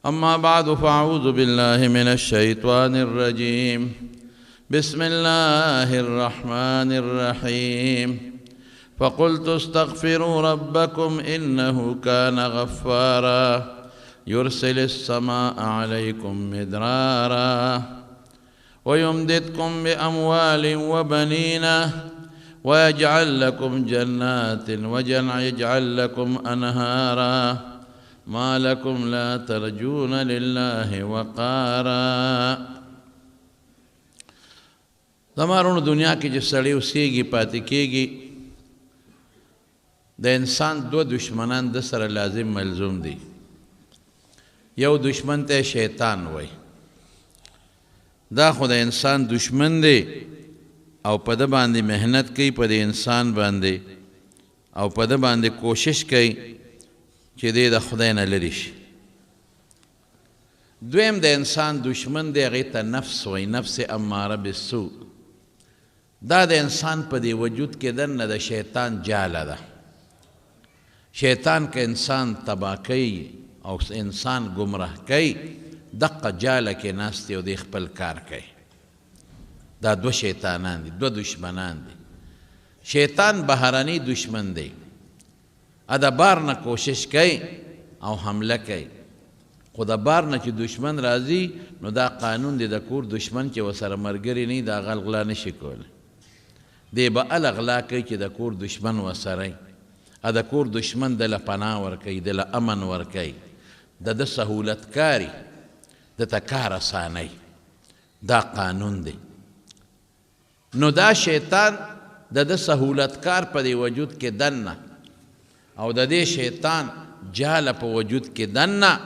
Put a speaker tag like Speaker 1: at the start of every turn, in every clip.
Speaker 1: أما بعد فأعوذ بالله من الشيطان الرجيم. بسم الله الرحمن الرحيم. فقلت استغفروا ربكم إنه كان غفارا يرسل السماء عليكم مدرارا ويمددكم بأموال وبنين ويجعل لكم جنات ويجعل لكم أنهارا ما لكم لا ترجون لله وقارا. زمارونو دنیا کی جو سڑی اوسیگی پاتی کیگی دا انسان دو دشمنان د سره لازم ملزوم دی. یو دشمن ته شیطان وای، دا خو د انسان دشمن دی او په د باندې محنت کوي په د انسان باندې او په د باندې کوشش کوي چې دی د خدای نه لرې شي. دویم د انسان دشمن دی، هغې ته نفس وای، نفس اماره بالسوء. دا د انسان په دی وجود کې دننه د شیطان جاله ده. شیطان که انسان تباه کوي او انسان گمراه کوي، دقه جاله کې ناست دی او دی خپل کار کوي. دا دو شیطانان دي، دو دشمنان دي. شیطان بهرنی دشمن دی، د بار نه کوشش کوي او حمله کوي، خو د بار نه چې دشمن راځي نو دا قانون دی د کور دشمن چې ورسره ملګري نه وي د هغه غلا نشي کولی. دی به هله غلا کوي چې د کور دشمن ورسره وي، د کور دشمن دله پناه ورکوي، دله امن ورکوي، د ده سهولت کاري، د ته کار اسانوي. دا قانون دی. نو دا شیطان د ده سهولت کار په دی وجود کې دننه او د دې شیطان جاله په وجود کې دننه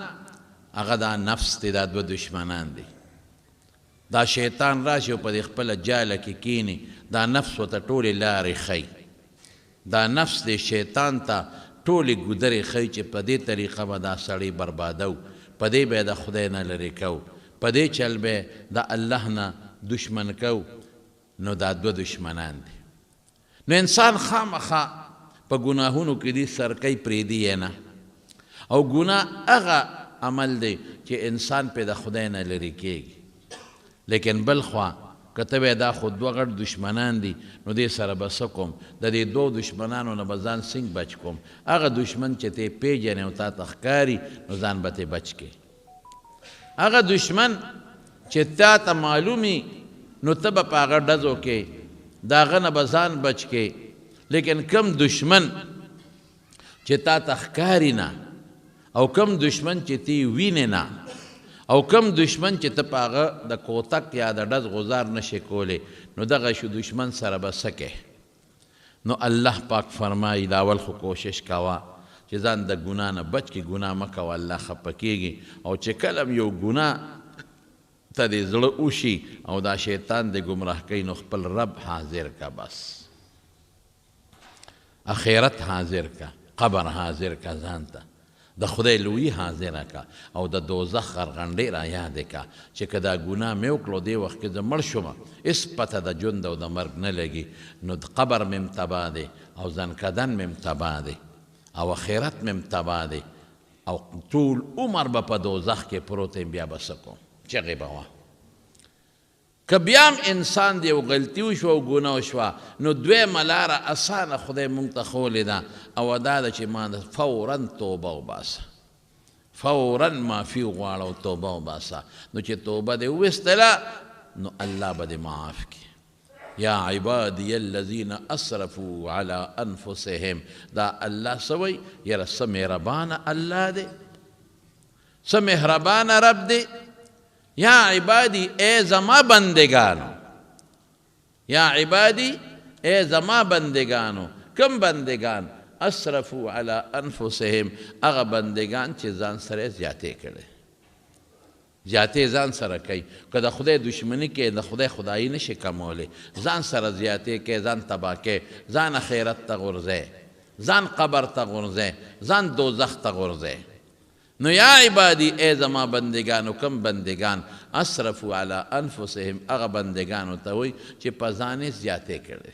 Speaker 1: هغه دا نفس دی. دا دو دشمنان دی. دا شیطان راشي او په دې خپله جاله کې کینی، دا نفس ورته ټولې لارې ښیي. دا نفس دی شیطان ته ټولې ګودرې ښیي چې په دې طریقه به دا سړی بربادو، په دې به یې د خدای نه لرې کو، په دې چل به د الله نه دشمن کو. نو دا دو دشمنان دی. نو انسان خامخا په ګناهونو کې دی سرکۍ پرېږدي یې نه، او ګناه هغه عمل دی چې انسان پې د خدای نه لرې کېږي. لیکن بل خوا که ته وایې دا خو دوه غټ دشمنان دي نو دې سره به څه کوم، د دې دوو دشمنانو نه به ځان څنګه بچ کوم. هغه دشمن چې ته یې پېژنې او تا ته ښکاري نو ځان به ترې بچ کړې. هغه دشمن چې تا ته معلومي نو ته به په هغه ډزو کې د هغه نه به ځان بچ کې. لیکن کم دشمن چې تا ته ښکاري نه، او کم دشمن چې ته یې وینې نه، او کم دشمن چې ته په هغه د کوتک یا د ډز غزار نشې کولی، نو دغه شو دشمن سره به څه کوې. نو الله پاک فرمایي دا اول خو کوشش کوه چې ځان د ګناه نه بچ کړي، ګناه مه کوه، الله خفه کېږي. او چې کله یو ګناه ته دې زړه وشي او دا شیطان دې ګمراه کوي نو خپل رب حاضر کا، بس اخرت حاضر کا، قبر حاضر کا، ځان ته د خدای لویي حاضره کا، او د دوزخ غرغنډې را یادې کا چې که دا ګناه مې وکړو دې وخت کې زه مړ شومه، هېڅ پته د ژوند او د مرګ نه لګي، نو د قبر مې هم تباه دی، او ځنکدن مې هم تباه دی، او اخرت مې هم تباه دی، او ټول عمر به په دوزخ کې پروت یم. بیا به څه کوم؟ چغې به وه. که بیا هم انسان دی او غلطي وشوه او ګناه وشوه نو دویمه لاره اسانه خدای مونږ ته ښولې ده، او دا ده چې ما فورا توبه وباسه، فورا معافي وغواړه او توبه وباسه. نو چې توبه دې وویستله نو الله به دې معاف کړي. یا عبادي الذین اسرفوا علی انفسهم. دا الله څه وایي؟ یاره څه مهربانه الله دی، څه مهربانه رب دی. یا عبادی اے زما بندگانو، یا عبادی اے زما بندگانو. کم بندگان؟ اسرفوا علی انفسهم، هغه بندگان چې ځان سره زیاتې کړي، زیاتې ځان سره کوي. که د خدای دشمني کوي د خدای خدایي نشي کمولی، ځان سره زیاتې کوي، ځان تباه کوي، ځان آخرت ته غورځوي، ځان قبر ته غورځوي، ځان دوزخ ته غورځوي. نو یا عبادی اے زما بندگانو، کم بندگان اسرفوا علی انفسهم، هغه بندگانو ته وایي چې په ځان یې زیاتې کړي.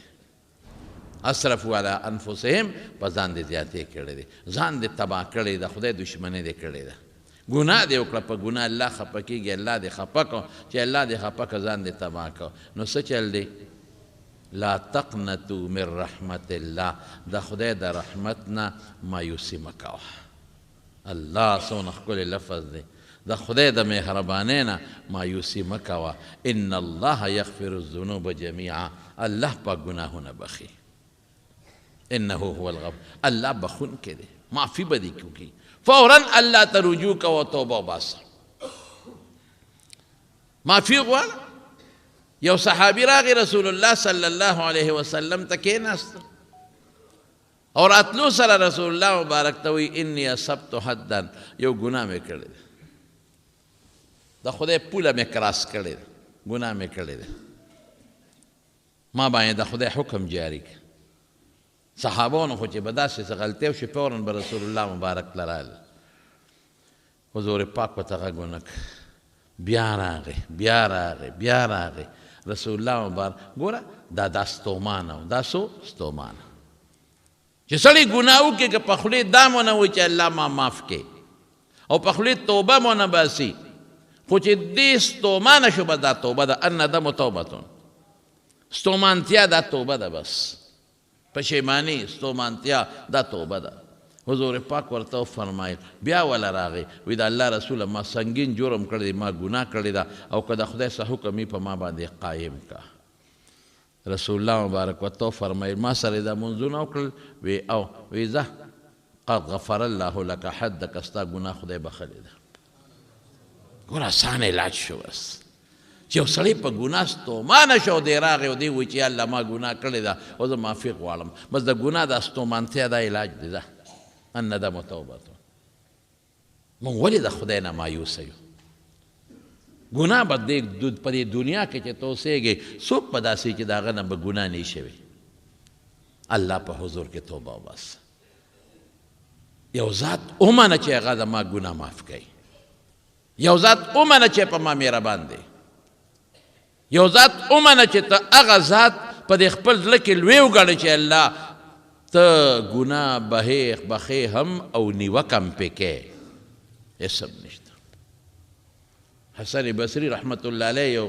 Speaker 1: اسرفوا علی انفسهم، په ځان دې زیاتې کړي دي، ځان دې تباه کړی ده، خدای دشمني دې کړې ده. ګناه دې وکړه په ګناه الله خفه کېږي الله دې خفه کړه چې الله دې خفه کړه ځان دې تباه کړه نو څه چل دی لا تقنطوا من رحمت الله د خدای د رحمت نه مایوسي مه کوه الله څونه ښکلی لفظ دی د خدای د مهربانۍ نه مایوسي مه کوه ان الله یغفر الذنوب جمیعا الله پاک ګناهونه بخي انه هو الغفور الله بخونکی دی معافي به دې کوي فورا الله ته رجوع کوه توبه وباسه معافي غواړه یو صحابي راغی رسول الله صلی الله علیه وسلم ته کېناست او راتلو سره رسول الله مبارک ته وایي انی اصبت حدا یو ګناه مې کړی دی د خدای پوله مې کراس کړې ده ګناه مې کړی دی ما باندې د خدای حکم جاری کړ صحابانو خو چې به داسې څه غلطۍ وشي فورا به رسول الله مبارک ته رال حضور پاک ورته غږ ونه کړ بیا راغی رسول الله مبارک ګوره دا ستومانه و دا ستومانه چې سړی ګناه وکړي که په خولې دا مونه وایي چې الله ما معاف کړي او په خولې توبه مونه باسي خو چې دې ستومانه شو به دا توبه ده الندم توبتون ستومانتیا دا توبه ده بس پشیمانی ستومانتیا دا توبه ده حضور پاک ورته وفرمایل بیا وله راغی وی د الله رسوله ما سنګین جرم کړی دی ما ګناه کړې ده او که د خدای څه حکم په ما باندې قایم کا رسول الله مبارک ورته وفرمایل ما سره دا منځونه وکړل وی ځه قد غفر الله لك حدک ستا ګناه خدای بخلی ده ګوره اسانه علاج شو بس چې یو سړی په ګناه ستومانه شو دی راغی او دی وایي چې الله ما ګناه کړې ده او زه معافي غواړم بس د ګناه دا ستومانتیا دا علاج دی ده الندم توبته موږ ولې د خدای نه مایوسه یو ګناه به په دې دنیا کې چې ته اوسېږې څوک به داسې چې د هغه نه به ګناه نه شوي الله په حضور کې توبه وباسه یو ذات ومنه چې هغه زما ګناه معاف کوي یو ذات ومنه چې په ما مهربان دی یو ذات ومنه چې ته هغه ذات په دې خپل زړه کې لوی وګڼې چې الله ته ګناه بخې هم او نیوکه هم پې کوې هېڅ هم نشته حسن بصري رحمت الله علیه یو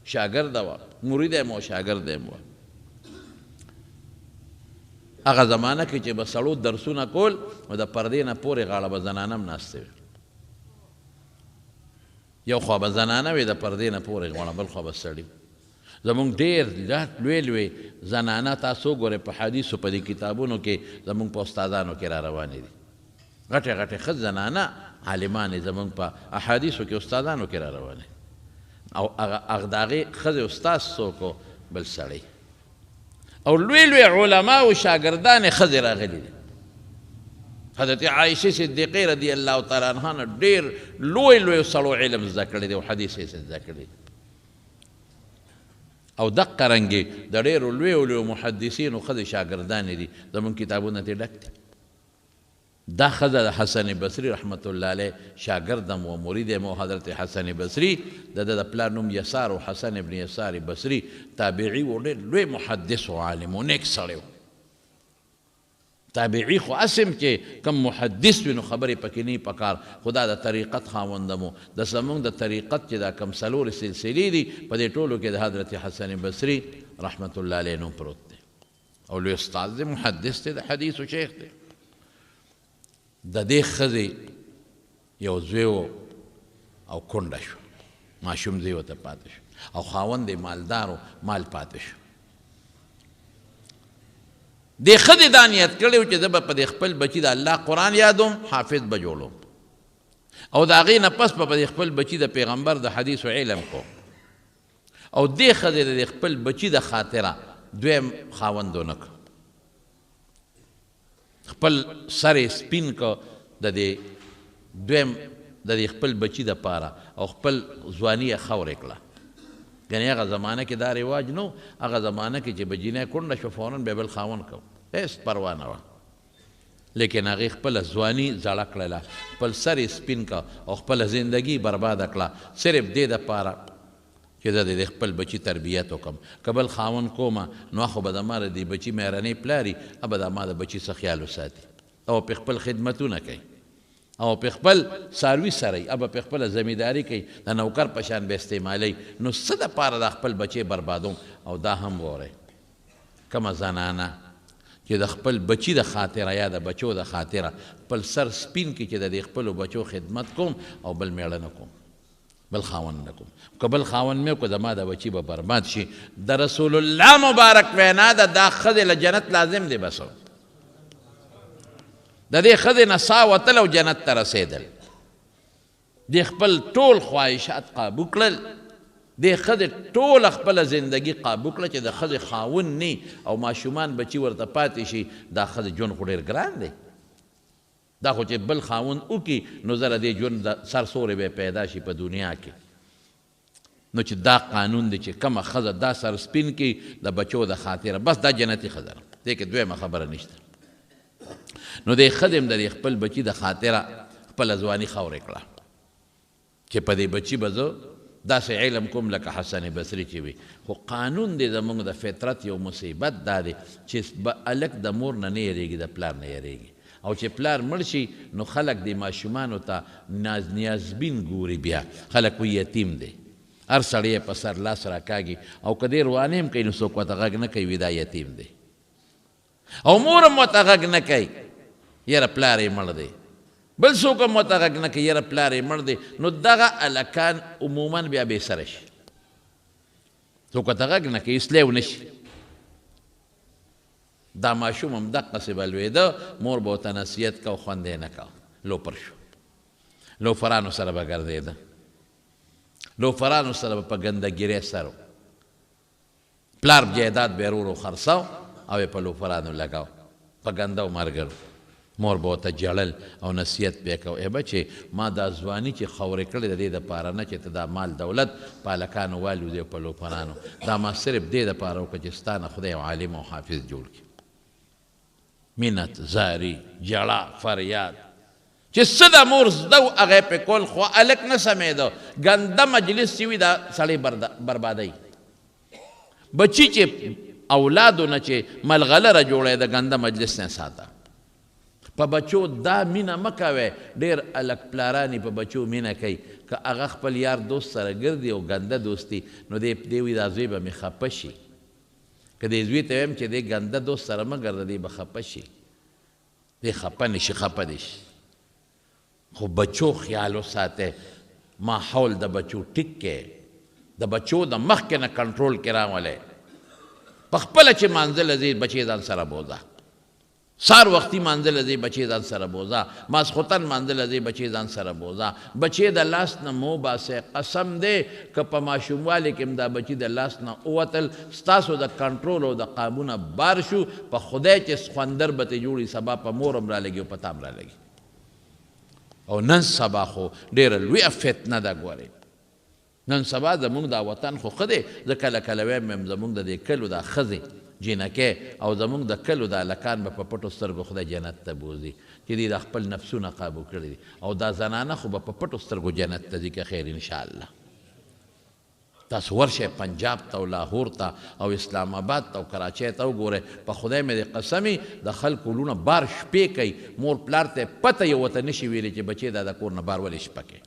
Speaker 1: شاګرده وه مرید یم او شاګرد یم وه هغه زمانه کې چې به سړو درسونه کول نو د پردې نه پورې غاړه به زنانه هم ناستې وي یو خوا به زنانه وي د پردې نه پورې غاړه بل خوا به سړي زمونږ ډېر لوی لوی زنانه تاسو ګورئ په حدیثو په دې کتابونو کې زمونږ په استادانو کې را روانې دي غټې غټې ښه زنانه عالمانې زمونږ په احادیثو کې استادانو کې را روانې او هغه د هغې ښځې استاد څوک بل سړی او لوی لوی علما او شاګردانې ښځې راغلي دي حضرت عایشه صدیقې رضی الله تعالی عنها نه ډېر لوی لوی سړو علم زده کړی دی او حدیث یې زده کړی دی او دقه رنګې د ډېرو لویو لویو محدثینو ښځې شاګردانې دي زمونږ کتابونه ترې ډک دي دا ښځه د حسن بصري رحمت الله علیه شاګردم و مرید یم و حضرت حسن بصري د ده د پلار نوم یسار و حسن ابن یسار بصري تابعي و ډېر لوی محدث و عالم و نیک سړی و تابعي خو اسم چې کم محدث وي نو خبرې پکې نه پکار خدا د طریقت خاوندم و د زمونږ د طریقت چې دا کم څلورې سلسلې دي په دې ټولو کې د حضرت حسن بصري رحمت الله علیه نوم پروت دی او لوی استاد دی محدث دی د حدیثو شیخ دی د دې ښځې یو زوی و او کونډه شو ماشوم زوی ورته پاتې شو او خاوند یې مالدار و مال پاتې شو دې ښځې دا نیت کړی و چې زه به په دې خپل بچي د الله قرآن یادوم حافظ به جوړوم او د هغې نه پس به په دې خپل بچي د پیغمبر د حدیث و علم کوم او دې ښځې د خپل بچي د خاطره دویم خاوند ونه کړ خپل سر یې سپین که د دې دویم د دې خپل بچي دپاره او خپل ځواني یې خورې کړه یعنې هغه زمانه کې دا رواج نو هغه زمانه کې چې به جینۍ کونډه شو فوراً بیا بل خاوند کو هېڅ پروا نه وه لیکن هغې خپله ځواني زړه کړله خپل سر یې سپین که او خپله زندګي برباده کړه صرف دې دپاره چې زه د خپل بچي تربیت وکړم که بل خاوند کومه نو خو به زما د دې بچي مهرنۍ پلار وي به د ما د بچي څه خیال وساتي او پې خپل خدمتونه کوي او په خپل څاروي سره اب په خپل زمینداری کوي د نوکر په شان به استعمالي نو څه دپاره د خپل بچی بربادوم او دا هم وره کومه زنانه چې د خپل بچی د خاطره یا د بچو د خاطره خپل سر سپین کړي چې د دې خپلو بچو خدمت کوم او بل میړه نه کوم بل خاوند نه کوم که بل خاوند مې کو زما د بچی به برباد شي د رسول الله مبارک وینا ده دا ښځې له جنت لازم دی بس د دې ښځې نه ساه وتل او جنت ته رسېدل دې خپل ټول خواهشات قابو کړل دې ښځې ټوله خپله زندګي قابو کړه چې د ښځې خاوند نه او ماشومان بچي ورته پاتې شي دا ښځې ژوند خو ډېر ګران دی دا خو چې بل خاوند وکړي نو زره دې ژوند د سرسورې به پیدا شي په دنیا کې نو چې دا قانون دی چې کومه ښځه دا سر سپین کړي د بچو د خاطره بس دا جنتي ښځه ده دې کې دویمه خبره نشته نو دې ښځې هم د دې خپل بچي د خاطره خپله ځواني خاورې کړه چې په دې بچي به زه داسې علم کوم لکه حسن بصري چې وي خو قانون دی زموږ د فطرت یو مصیبت دا دی چې هلک د مور نه نه یریږي د پلار نه یریږي او چې پلار مړ شي نو خلک د ماشومانو ته نیازبین ګوري بیا خلک وایي یتیم دی هر سړی په سر لاس راکاږي او که دې روانې هم کوي نو څوک ورته غږ نه کوي وي دا یتیم دی او مور هم ورته غږ نه کوي یاره پلار یې مړ دی بل څوک هم ورته غږ نه کوي یاره پلار یې مړ دی نو دغه هلکان عموما بیا بې سره شي څوک ورته غږ نه کوي اصلاح ونه شي دا ماشوم هم دقسې به لوېده مور به ورته نصیحت کو خوند یې نه کو لوپر شو لوفرانو سره به ګرځېده لوفرانو سره به په ګندګیرۍ سر پلار جایداد به یې ورو خرڅاو او یې په لوفرانو لګاو په ګنده و مارګرو مور به ورته جړل او نصیحت به یې کو ای بچې ما دا ځواني چې خورې کړې د دې دپاره نه چې ته دا مال دولت په هلکانو والوځې او په لوفرانو دا ما صرف دې دپاره وکړه چې ستا نه خدای عالم او حافظ جوړ کړي مینت زاری جړه فریاد چې څه د مور زده و هغه یې پې کول خو هلک نه سمېده ګنده مجلس چې وي دا سړی بربادوي بچي چې اولادو نه چې ملغلره جوړی د ګنده مجلس نه ساته په بچو دا مینه مه کوئ ډېر هلک پلاران په بچو مینه کوي که هغه خپل یار دوست سره ګرځي او ګنده دوستي نو دی وي دا زوی به مې خفه شي که دې زوی ته ویم چې دې ګنده دوست سره مه ګرځه دی به خفه شي دی خفه نه شي خفه دی شي خو بچو خیال وساته ماحول د بچو ټیک کې د بچو د مخکې نه کنټرول کې راولئ په خپله چې مانځله ځې بچې ځان سره بوځه سار وختي مانځله ځې بچې ځان سره بوځه ماسخوتن مانځله ځې بچې ځان سره بوځه بچې د لاس نه مو باسئ قسم دی که په ماشوموالي کې هم دا بچي د لاس نه ووتل ستاسو د کنټرول او د قابونه بار شو په خدای چې سخوندر به ترې جوړي سبا په مور هم رالګي او په تا هم رالګي او نن سبا خو ډېره لویه فتنه ده ګورئ نن سبا زمونږ دا وطن خو ښه دی زه کله کله وایم زمونږ د دې کلو دا ښځې جینکې او زمونږ د کلو دا هلکان به په پټو سترګو خدای جنت ته بوځي چې دوی د خپل نفسونه قابو کړي دي او دا زنانه خو به په پټو سترګو جنت ته ځي که خیر انشاءالله تاسو ورشئ پنجاب ته او لاهور ته او اسلام آباد ته او کراچۍ ته وګورئ په خدای مې د قسمي د خلکو لونه بار شپې کوي مور پلار ته پته یې ورته نشي ویلی چې بچې دا د کور نه بار ولې شپه کوي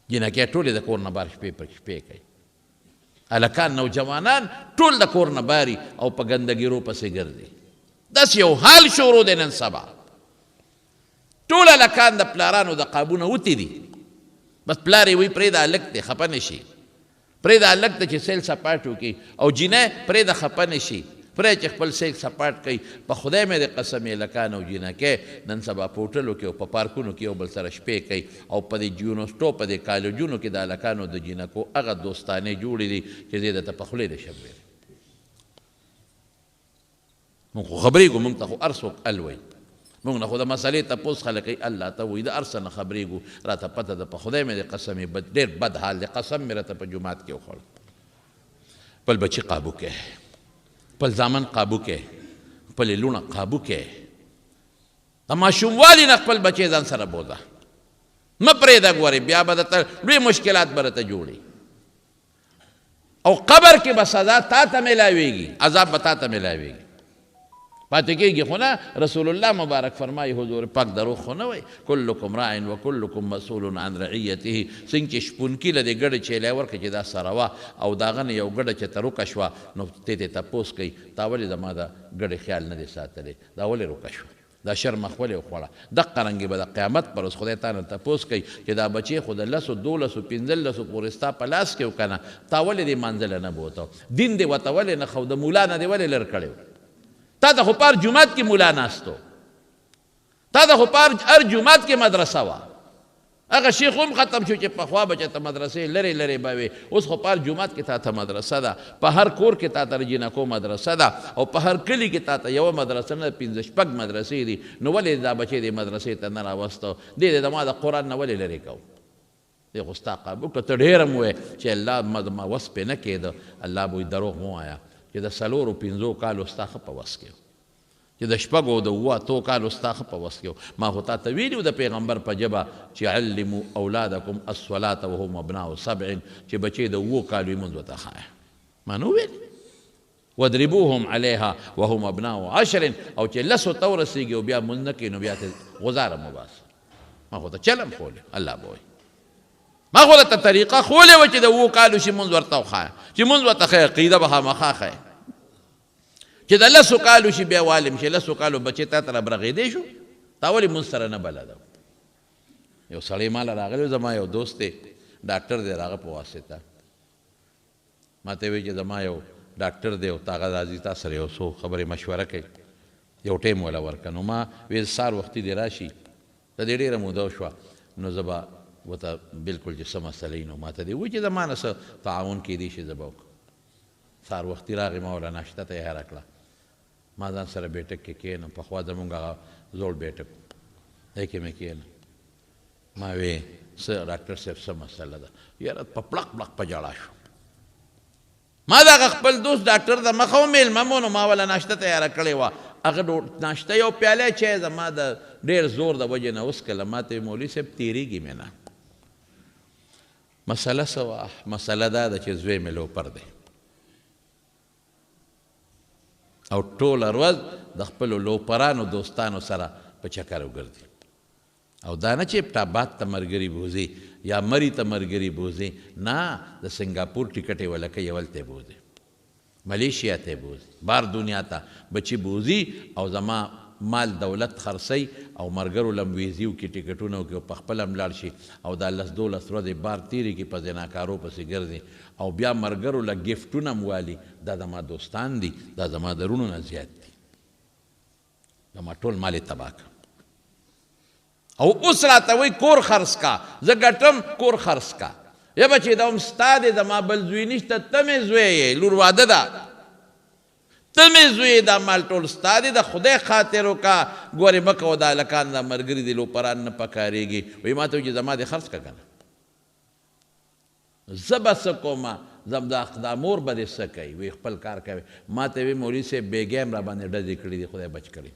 Speaker 1: جینکۍ ټولې د کور نه بار شپې کوي هلکان نوجوانان ټول د کور نه باري او په ګندګیرو پسې ګرځي داسې یو حال شروع دی نن سبا ټول هلکان د پلارانو د قابونه وتې دي بس پلار یې وایي پرېږده هلک دی خفه نه شي پرېږده هلک ته چې سیل سپاټ وکړي او جینۍ پرېږده خفه نه شي پرې چې خپل سیل سپاټ کوي په خدای مې د قسم هلکان او جینکۍ نن سبا په هوټلو کې او په پارکونو کې یو بل سره شپې کوي او په دې یونیورسټو په دې کالجونو کې د هلکانو د جینکو هغه دوستانې جوړې دي چې زه درته په خولې نشم ویلی مونږ خو خبرېږو مونږ ته خو هر څوک ال وایي مونږ نه خو د مسلې تپوس خلک کوي الله ته وایي د هر څه نه خبرېږو راته پته ده په خدای مې د قسم ډېر بد حال دی قسم مې راته په جومات کې وخوړ خپل بچي قابو کې خپل زامن قابو کې خپلې لوڼه قابو کې د ماشوموالي نه خپل بچی ځان سره بوځه مه پرېږده ګورې بیا به درته لوی مشکلات به راته جوړي او قبر کې به سزا تا ته میلاویږي عذاب به تا ته میلاویږي پاتې کېږي خو نه. رسول الله مبارک فرمایي حضور پاک دروغ خو نه وایي کلکم راع و کلکم مسئول عن رعیته. څنګه چې شپونکي له دې ګډې چیلی ورکړه چې دا سره وه او د هغه نه یو ګډه چې تروکه شوه نو ته تپوس کوي تا ولې زما د ګډې خیال نه دی ساتلی دا ولې روکه شوه دا شرمخ ولې وخوړه. دقه رنګې به د قیامت پر ورځ خدای تا نه تپوس کوي چې دا بچی خو د 10 12 15 پورې ستا په لاس کې و که نه تا ولې دې منځله نه بوته دین دې ورته ولې نه ښو د مولا نه دې ولې لر کړی تا ته خو پار جومات کې مولا ناستو تا ته خو پار هر جومات کې مدرسه وه هغه شیخ هم ختم شو چې پخوا به چې ته مدرسې لرې لرې به وې اوس خو پار جومات کې تا ته مدرسه ده په هر کور کې تا ته د جینکو مدرسه ده او په هر کلي کې تا ته یوه مدرسه نه 15 شپږ مدرسې دي نو ولې دا بچی دې مدرسې ته نه راوستو دې د ما د قرآن نه ولې لرې کوو دې خو ستا قابو که ته ډېر هم ووایې چې الله ما وس پې نه کېده الله به دروغ مه وایه چې د 4 5 کالو ستا ښه په وس کې چې د 6 او د 8 کالو ستا ښه په وس کې ما خو تا ته ویلي و د پیغمبر په ژبه چې علموا اولادکم الصلاة وهم ابناء 7 چې بچی د 7 کالو یې مونځ ورته ښایه ما نو ویلي واضربوهم عليها وهم ابناء 10 او چې 10 ته ورسېږي او بیا مونځ نه کوي نو بیا ته غزاره مه باسه ما خو ته چلم ښولې الله به وایي ما خو درته طریقه ښولې وه چې د 7 کالو شي مونځ ورته وښایه چې مونځ ورته ښایه عقیده به خامخا ښایه چې د 10 کالو شي بیا والم شي 10 کالو بچی تا ته رابرغېدی شو تا ولې مونځ سره نه بلده یو سړی ماله راغلی زما یو دوست دی ډاکټر دی د هغه په واسطه ما ته وایي چې زما یو ډاکټر دی او هغه راځي تا سره یو څو خبرې مشوره کوي یو ټیم وله ورکه نو ما ویل سهار وختي دې راشي د دې ډېره موده وشوه نو زه به ورته بلکل چې څه مسله نو ما ته دې وایي چې زما نه څه تعاون کېدی شي زه به وکړم سهار وختي راغی ما وله ناشته تیاره کړه ما ځان سره بیټک کې کښېنم پخوا زمونږ هغه زوړ بیټک دی کې مې کښېنم ما وی څه ډاکټر صاحب څه مسله ده یاره په پړق پړق په ژړا شو ما د هغه خپل دوست ډاکټر ته مخه ومیلمه مو نو ما وله ناشته تیاره کړې وه هغه ناشته یو پیاله چای زما د ډېر زور د وجې نه وڅکله ما ته مولوي صاحب تېرېږي مې نه مسله څه وه مسله دا ده چې زوی مې لوپر دی او ټوله ورځ د خپلو لوپرانو دوستانو سره په چکر وګرځي او دا نه چې ابټاباد ته ملګري بوځي یا مري ته ملګري بوځي نه د سنګاپور ټیکټ یې ولکه یولته بوځي ملیشیا ته بوځي بار دنیا ته بچي بوځي او زما مال دولت خرڅي او مرګرو لم ویزیو کې ټیکټونه وکړي په خپل هم لاړ شي او دا 10-12 ورځې بار تیري کې په زناکارو پسې ګرځي او بیا مرګرو له ګفټونه هم والي دا زما دوستان دي دا زما د رونو نه زیات دي زما ټول مال یې تباه کړ او اوس راته وایي کور خرڅ کا زه ګټم کور خرڅ کا یا بچې دا هم ستا دی زما بل زوی نشته ته مې زوی یې لور واده ده ته مې زوی دا مال ټول ستا دی د خدای خاطر وکړه ګورې مه کوه دا هلکان دا ملګري دي لوپران نه پکارېږي وایي ما ته وایي چې زما دې خرڅ که که نه زه به څه کومه دا مور به دې څه کوي وایي خپل کار کوي ما ته وایي مولوي صاحب بېګی هم را باندې ډزې کړي دي خدای بچ کړي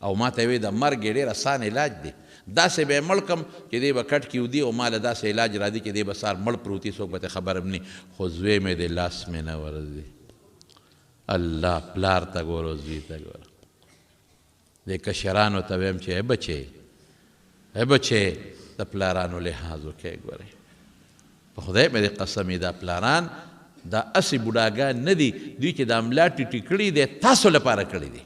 Speaker 1: او ما ته وایي د مرګ یې ډېر اسان علاج دی داسې به یې مړ کړم چې دی به کټ کې ودي او ما له داسې علاج راځي چې دی به سهار مړ پروت وي څوک به ته خبر هم نه خو زوی مې دی لاس مې نه ورځي الله پلار ته ګوره زوی ته ګوره دې کشرانو ته ویم چې ای بچې د پلارانو لحاظ وکړئ ګورئ په خدای مې دې قسم دا پلاران دا اسې بوډاګان نه دي دوی چې دا ملا ټیټي کړي دی تاسو لپاره کړي دي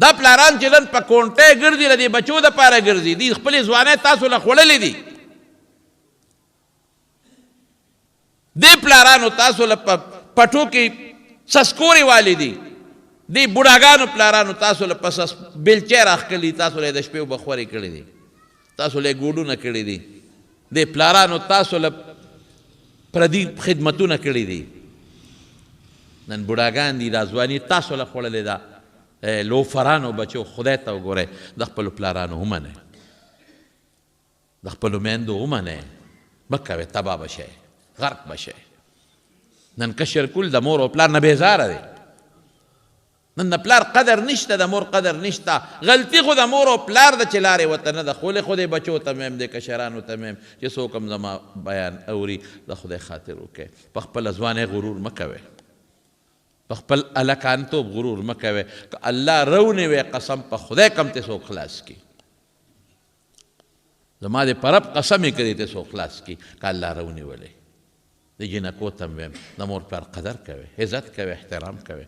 Speaker 1: دا پلاران چې نن په کونټۍ ګرځي له دې بچو دپاره ګرځي دي خپلې ځوانۍ تاسو له خوړلې دي دې پلارانو تاسو له پټو کې سسکورې والي دي دې بوډاګانو پلارانو تاسو له په بیلچې راښکلي تاسو له د شپې اوبه خورې کړي دي تاسو له ګوډونه کړي دي دې پلارانو تاسو له پردي خدمتونه کړي دي نن بوډاګان دي دا ځواني تاسو له خوړلې ده لوفرانو بچو خدای ته وګورئ د خپلو پلارانو ومنئ د خپلو میندو ومنئ مه کوئ تباه به شئ غرق به شئ نن کشر کول د مور او پلار نه بیزاره دی نن د پلار قدر نشته د مور قدر نشته غلطي خو د مور او پلار د چې لارې ورته نه ده خولې خو دې بچو ته میم د کشرانو ته میم چې څوک هم زما بیان اوري د خدای خاطر وکړئ په خپله ځوانۍ غرور مه کوئ په خپل الکانتوب غرور مه کوئ که الله رونیوی قسم په خدای کم ته څوک خلاص کی زما د په رب قسم یې که دې ته څوک خلاص کی که الله رونیولی د جنکو ته هم ویم د مور پلار قدر کوئ عزت کوئ احترام کوئ